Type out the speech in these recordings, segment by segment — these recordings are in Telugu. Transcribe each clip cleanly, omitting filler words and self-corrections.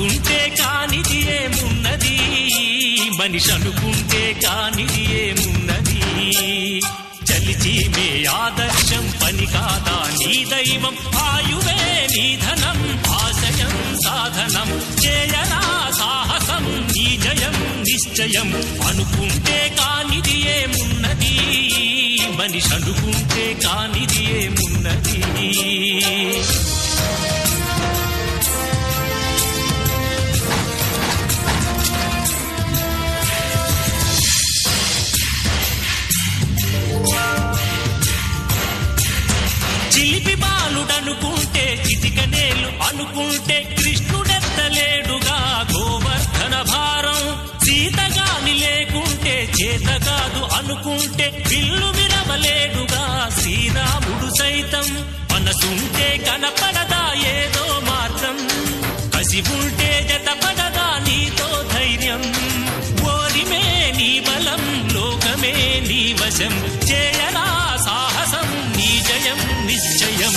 అనుకుంటే కానిది ఏమున్నది, మనిషి అనుకుంటే కానిది ఏమున్నది. చలిచి మే ఆదర్శం పని కాదా నీ దైవం, ఆయువే నీ ధనం ఆశయం సాధనం. చేయరా సాహసం నీ జయం నిశ్చయం. అనుకుంటే కానిది ఏమున్నది, మనిషి అనుకుంటే కానిది ఏమున్నది. చిలిపి బాలుడనుకుంటే చితికనేలు అనుకుంటే కృష్ణుడెత్తలేడుగా గోవర్ధన భారం. సీతగాని లేకుంటే చేత కాదు అనుకుంటే విల్లు విరవలేడుగా శ్రీరాముడు సైతం. మనసుంటే కనపడదా ఏదో మార్గం, కసి ఉంటే జతపడదా నీతో ధైర్యం. ఓరిమే నీ బలం లోకమే నీ వశం, చేయరా సాహసం నీ జయం నిశ్చయం.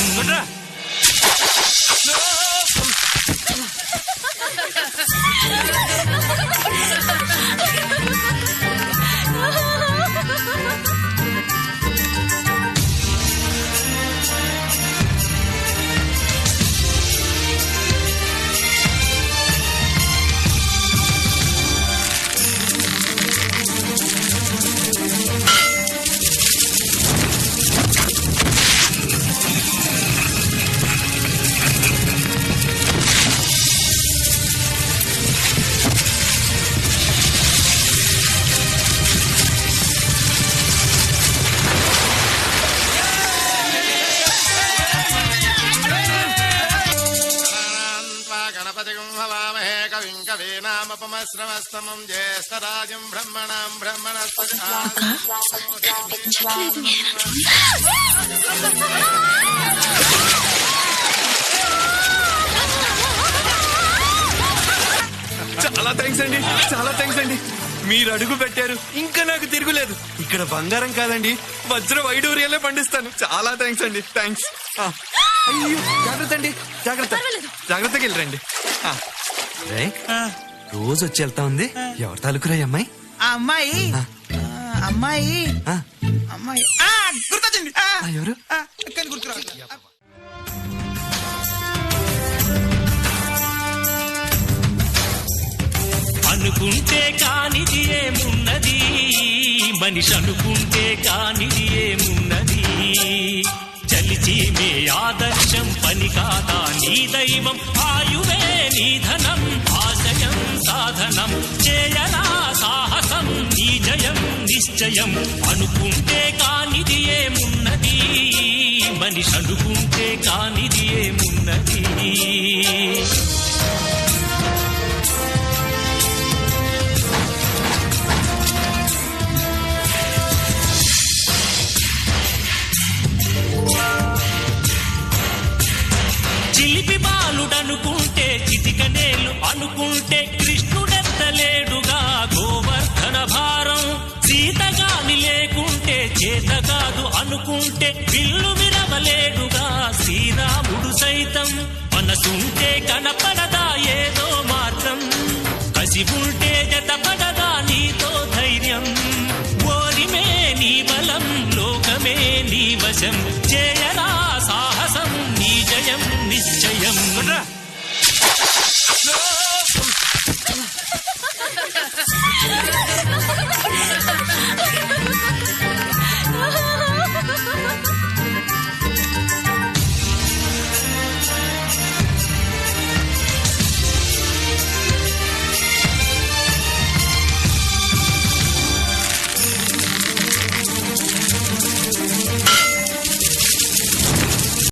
కవింకవీనామపమశ్రవస్తమం జ్యేష్ఠరాజం బ్రహ్మణాం బ్రహ్మణస్పతి. చాలా థ్యాంక్స్ అండి, చాలా థ్యాంక్స్ అండి. మీరు అడుగు పెట్టారు, ఇంకా నాకు తిరుగులేదు. ఇక్కడ బంగారం కాదండి వజ్ర వైడూర్యాలే పండిస్తాను. చాలా థ్యాంక్స్ అండి, థ్యాంక్స్. అయ్యో జాగ్రత్త అండి, జాగ్రత్త, జాగ్రత్తగా వెళ్ళరండి. రోజు వచ్చి వెళ్తా ఉంది. ఎవరి తాలూకురా అమ్మాయి? అమ్మాయి అమ్మాయి అమ్మాయి గుర్తొచ్చింది. ఎవరు? అనుకుంటే కానిది ఏమున్నది, మనిషి అనుకుంటే కానిది ఏమున్నది. చలిచి మే ఆదర్శం పని కాదా నీ దైవం, ఆయువే నీ ధనం ఆశయం సాధనం. చేయరా సాహసం నీ జయం నిశ్చయం. అనుకుంటే కానిది ఏమున్నది, మనిషి అనుకుంటే కానిది ఏమున్నది. చిలిపి బాలుడనుకుంటే చితికనేలు అనుకుంటే కృష్ణుడెత్తలేడుగా గోవర్ధన భారం. సీతగాని లేకుంటే చేత కాదు అనుకుంటే విల్లు విరవలేడుగా శ్రీరాముడు సైతం. మనసుంటే కనపడదా ఏదో మార్గం, కసి ఉంటే జతపడదా నీతో ధైర్యం. ఓరిమే నీ బలం లోకమే నీ వశం, చేయరా సాహసం నీ జయం నిశ్చయం.